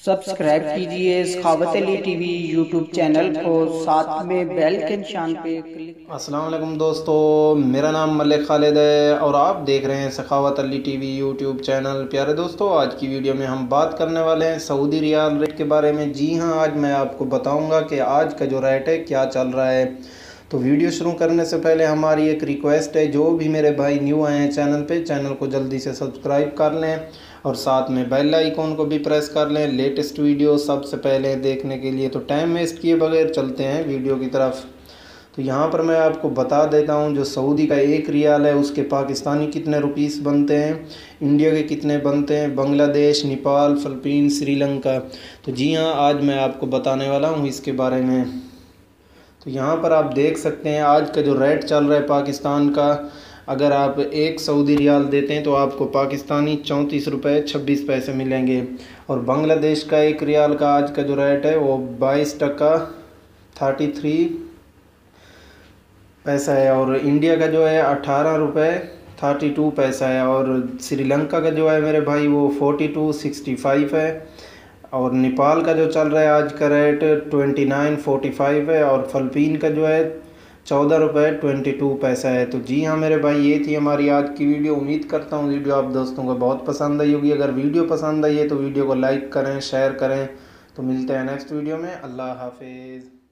Subscribe कीजिए सखावत Ali TV YouTube channel को, साथ में बेल के निशान पे क्लिक। अस्सलाम वालेकुम दोस्तों, मेरा नाम मलिक खालिद है और आप देख रहे हैं सखावत अली टीवी यूट्यूब चैनल। प्यारे दोस्तों, आज की वीडियो में हम बात करने वाले हैं सऊदी रियाल रेट के बारे में। जी हाँ, आज मैं आपको बताऊंगा कि आज का जो रेट है क्या चल रहा है। तो वीडियो शुरू करने से पहले हमारी एक रिक्वेस्ट है, जो भी मेरे भाई न्यू आए हैं चैनल पे, चैनल को जल्दी से सब्सक्राइब कर लें और साथ में बेल आइकॉन को भी प्रेस कर लें लेटेस्ट वीडियो सबसे पहले देखने के लिए। तो टाइम वेस्ट किए बगैर चलते हैं वीडियो की तरफ। तो यहाँ पर मैं आपको बता देता हूँ, जो सऊदी का एक रियाल है उसके पाकिस्तानी कितने रुपीस बनते हैं, इंडिया के कितने बनते हैं, बांग्लादेश, नेपाल, फ़िलीपीन, श्रीलंका। तो जी हाँ, आज मैं आपको बताने वाला हूँ इसके बारे में। तो यहाँ पर आप देख सकते हैं आज का जो रेट चल रहा है पाकिस्तान का। अगर आप एक सऊदी रियाल देते हैं तो आपको पाकिस्तानी 34 रुपये 26 पैसे मिलेंगे। और बांग्लादेश का एक रियाल का आज का जो रेट है वो 22 टका 33 पैसा है। और इंडिया का जो है 18 रुपये 32 पैसा है। और श्रीलंका का जो है मेरे भाई वो 42.65 है। और नेपाल का जो चल रहा है आज का रेट 29.45 है। और फ़िलीपीन का जो है 14 रुपये 22 पैसा है। तो जी हाँ मेरे भाई, ये थी हमारी आज की वीडियो। उम्मीद करता हूँ वीडियो आप दोस्तों को बहुत पसंद आई होगी। अगर वीडियो पसंद आई है तो वीडियो को लाइक करें, शेयर करें। तो मिलते हैं नेक्स्ट वीडियो में। अल्लाह हाफिज़।